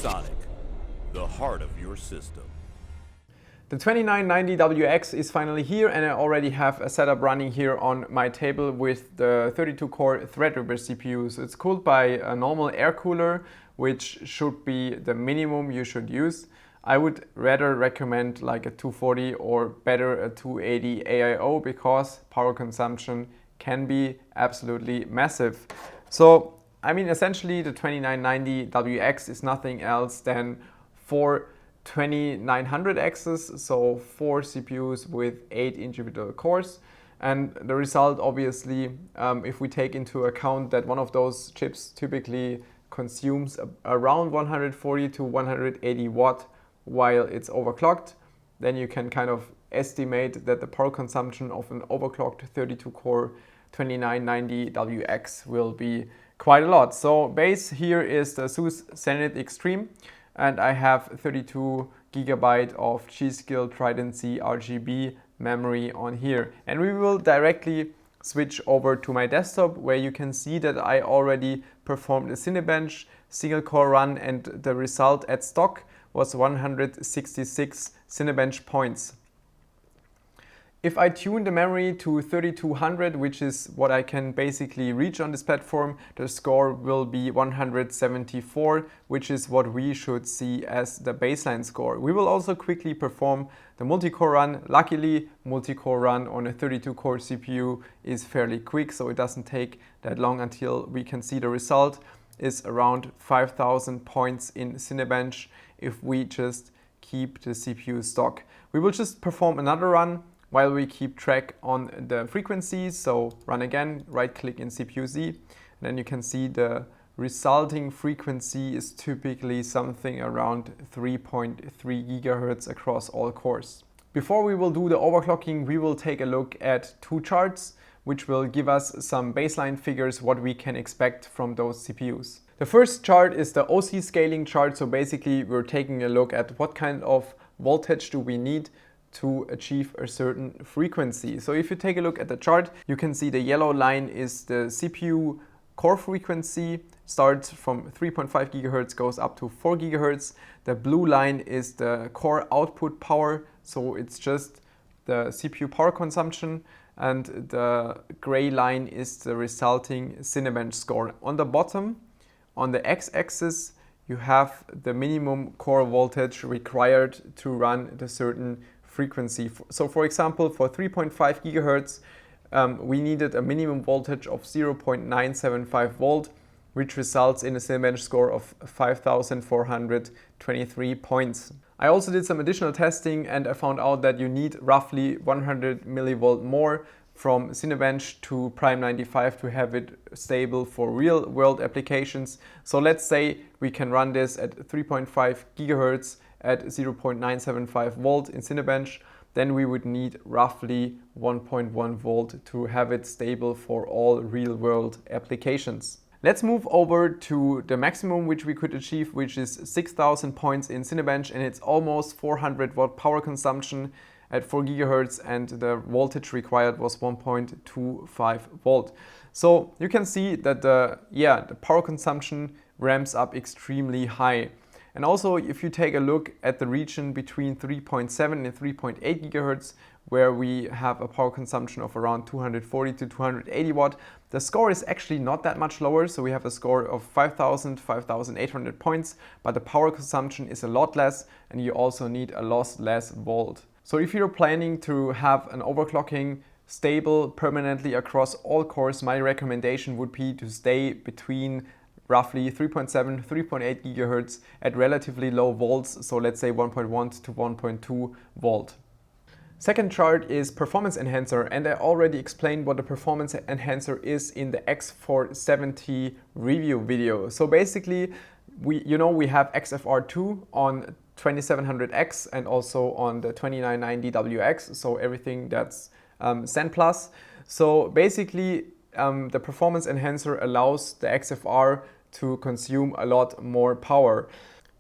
Sonic, the heart of your system. The 2990WX is finally here, and I already have a setup running here on my table with the 32-core Threadripper CPU. So it's cooled by a normal air cooler, which should be the minimum you should use. I would rather recommend like a 240 or better a 280 AIO because power consumption can be absolutely massive. So I mean, essentially the 2990WX is nothing else than 4 2900Xs, so 4 CPUs with 8 individual cores. And the result, obviously, if we take into account that one of those chips typically consumes around 140 to 180 watt while it's overclocked, then you can kind of estimate that the power consumption of an overclocked 32-core 2990WX will be quite a lot. So base here is the ASUS Zenith Extreme, and I have 32 GB of G.Skill Trident C RGB memory on here. And we will directly switch over to my desktop, where you can see that I already performed a Cinebench single core run, and the result at stock was 166 Cinebench points. If I tune the memory to 3200, which is what I can basically reach on this platform, the score will be 174, which is what we should see as the baseline score. We will also quickly perform the multi-core run. Luckily, multi-core run on a 32-core CPU is fairly quick, so it doesn't take that long until we can see the result is around 5000 points in Cinebench if we just keep the CPU stock. We will just perform another run while we keep track on the frequencies. So run again, right click in CPU Z, and then you can see the resulting frequency is typically something around 3.3 GHz across all cores. Before we will do the overclocking, we will take a look at two charts, which will give us some baseline figures what we can expect from those CPUs. The first chart is the OC scaling chart. So basically we're taking a look at what kind of voltage do we need to achieve a certain frequency. So if you take a look at the chart, you can see the yellow line is the CPU core frequency, starts from 3.5 GHz, goes up to 4 GHz. The blue line is the core output power, so it's just the CPU power consumption, and the gray line is the resulting Cinebench score. On the bottom, on the x-axis, you have the minimum core voltage required to run the certain frequency. So for example, for 3.5 GHz, we needed a minimum voltage of 0.975 volt, which results in a Cinebench score of 5423 points. I also did some additional testing, and I found out that you need roughly 100 millivolt more from Cinebench to Prime 95 to have it stable for real world applications. So let's say we can run this at 3.5 GHz at 0.975 volt in Cinebench, then we would need roughly 1.1 volt to have it stable for all real world applications. Let's move over to the maximum which we could achieve, which is 6000 points in Cinebench, and it's almost 400 watt power consumption at 4 GHz, and the voltage required was 1.25 volt. So you can see that the power consumption ramps up extremely high. And also, if you take a look at the region between 3.7 and 3.8 GHz, where we have a power consumption of around 240 to 280 watt, the score is actually not that much lower. So we have a score of 5800 points, but the power consumption is a lot less, and you also need a lot less volt. So if you're planning to have an overclocking stable permanently across all cores, my recommendation would be to stay between roughly 3.7, 3.8 GHz at relatively low volts, so let's say 1.1 to 1.2 volt. Second chart is performance enhancer, and I already explained what the performance enhancer is in the X470 review video. So basically, we have XFR2 on 2700X and also on the 2990WX, so everything that's Zen Plus. So basically, the performance enhancer allows the XFR to consume a lot more power.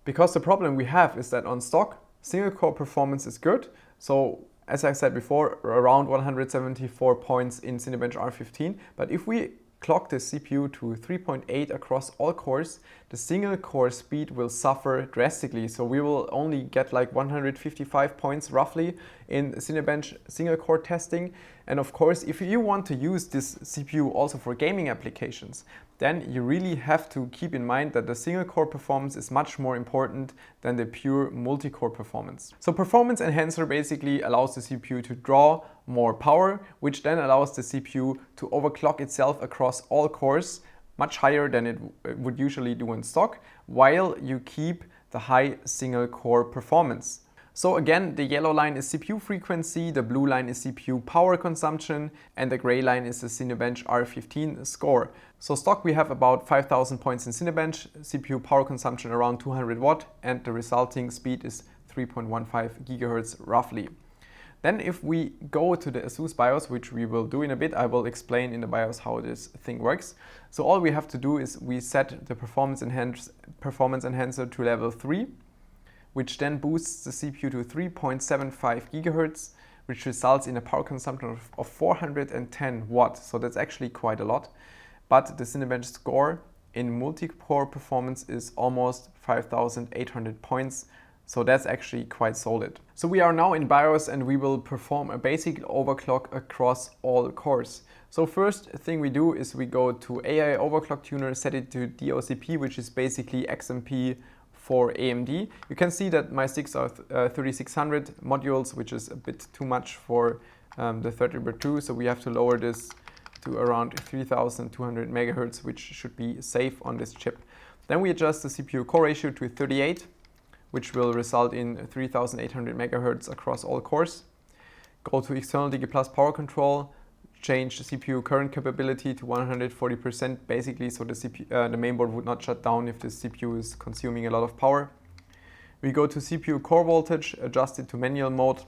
Because the problem we have is that on stock, single core performance is good. So as I said before, around 174 points in Cinebench R15. But if we clock the CPU to 3.8 across all cores, the single core speed will suffer drastically. So we will only get like 155 points roughly in Cinebench single core testing. And of course, if you want to use this CPU also for gaming applications, then you really have to keep in mind that the single core performance is much more important than the pure multi-core performance. So performance enhancer basically allows the CPU to draw more power, which then allows the CPU to overclock itself across all cores, much higher than it would usually do in stock, while you keep the high single core performance. So again, the yellow line is CPU frequency, the blue line is CPU power consumption, and the gray line is the Cinebench R15 score. So stock we have about 5000 points in Cinebench, CPU power consumption around 200 watt, and the resulting speed is 3.15 gigahertz roughly. Then if we go to the ASUS BIOS, which we will do in a bit, I will explain in the BIOS how this thing works. So all we have to do is we set the performance enhancer to level 3, which then boosts the CPU to 3.75 gigahertz, which results in a power consumption of 410 watts. So that's actually quite a lot. But the Cinebench score in multi-core performance is almost 5,800 points. So that's actually quite solid. So we are now in BIOS and we will perform a basic overclock across all cores. So first thing we do is we go to AI overclock tuner, set it to DOCP, which is basically XMP for AMD. You can see that my sticks are 3600 modules, which is a bit too much for the Threadripper 2. So we have to lower this to around 3200 megahertz, which should be safe on this chip. Then we adjust the CPU core ratio to 38, which will result in 3800 megahertz across all cores. Go to external DigiPlus power control, change the CPU current capability to 140% basically, so the mainboard would not shut down if the CPU is consuming a lot of power. We go to CPU core voltage, adjust it to manual mode,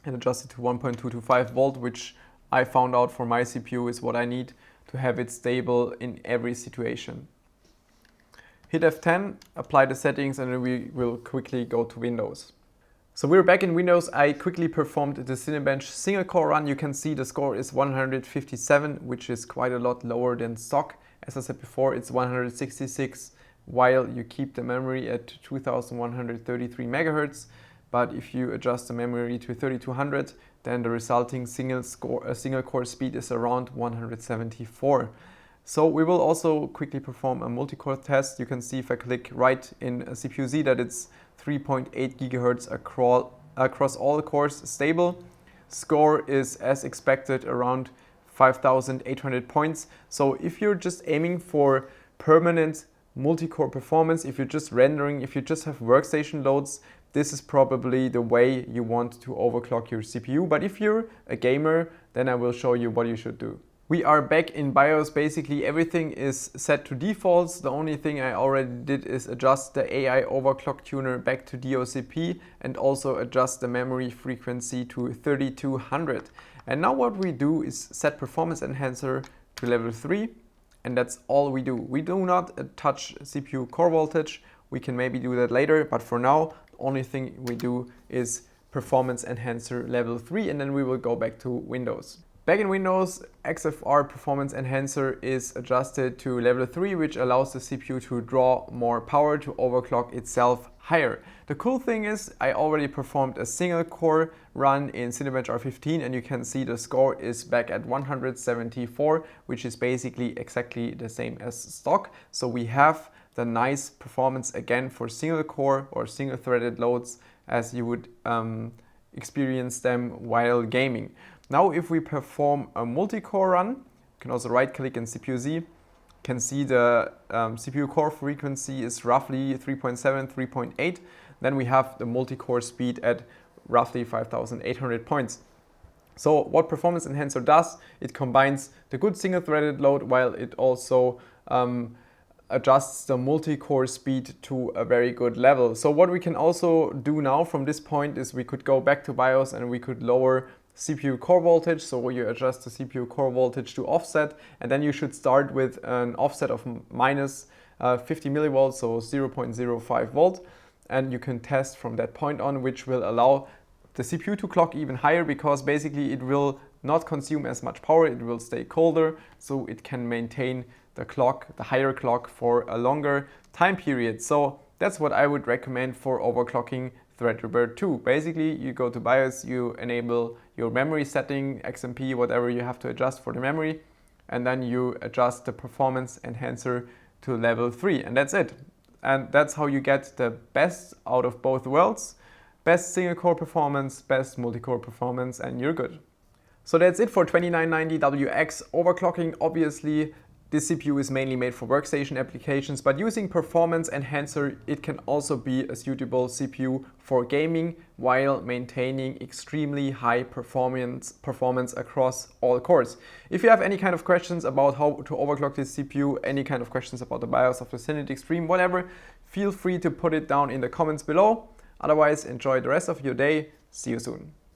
and adjust it to 1.225 volt, which I found out for my CPU is what I need to have it stable in every situation. Hit F10, apply the settings, and then we will quickly go to Windows. So we're back in Windows. I quickly performed the Cinebench single core run. You can see the score is 157, which is quite a lot lower than stock. As I said before, it's 166, while you keep the memory at 2133 megahertz. But if you adjust the memory to 3200, then the resulting single core speed is around 174. So we will also quickly perform a multi-core test. You can see if I click right in CPU-Z that it's 3.8 gigahertz across all cores stable. Score is as expected around 5,800 points. So if you're just aiming for permanent multi-core performance, if you're just rendering, if you just have workstation loads, this is probably the way you want to overclock your CPU. But if you're a gamer, then I will show you what you should do. We are back in BIOS. Basically everything is set to defaults. The only thing I already did is adjust the AI overclock tuner back to DOCP and also adjust the memory frequency to 3200. And now what we do is set performance enhancer to level 3, and that's all we do. We do not touch CPU core voltage. We can maybe do that later, but for now the only thing we do is performance enhancer level 3, and then we will go back to Windows. Back in Windows, XFR Performance Enhancer is adjusted to level 3, which allows the CPU to draw more power to overclock itself higher. The cool thing is I already performed a single core run in Cinebench R15, and you can see the score is back at 174, which is basically exactly the same as stock. So we have the nice performance again for single core or single threaded loads as you would experience them while gaming. Now if we perform a multi-core run, you can also right-click in CPU-Z, you can see the CPU core frequency is roughly 3.7, 3.8. Then we have the multi-core speed at roughly 5,800 points. So what Performance Enhancer does, it combines the good single-threaded load while it also adjusts the multi-core speed to a very good level. So what we can also do now from this point is we could go back to BIOS and we could lower CPU core voltage. So you adjust the CPU core voltage to offset, and then you should start with an offset of minus 50 millivolts, so 0.05 volt, and you can test from that point on, which will allow the CPU to clock even higher, because basically it will not consume as much power, it will stay colder, so it can maintain the clock, the higher clock, for a longer time period. So that's what I would recommend for overclocking Threadripper 2. Basically, you go to BIOS, you enable your memory setting, XMP, whatever you have to adjust for the memory, and then you adjust the performance enhancer to level 3, and that's it. And that's how you get the best out of both worlds. Best single core performance, best multi-core performance, and you're good. So that's it for 2990WX overclocking. Obviously, this CPU is mainly made for workstation applications, but using performance enhancer, it can also be a suitable CPU for gaming while maintaining extremely high performance across all cores. If you have any kind of questions about how to overclock this CPU, any kind of questions about the BIOS of the Zenith Extreme, whatever, feel free to put it down in the comments below. Otherwise, enjoy the rest of your day. See you soon.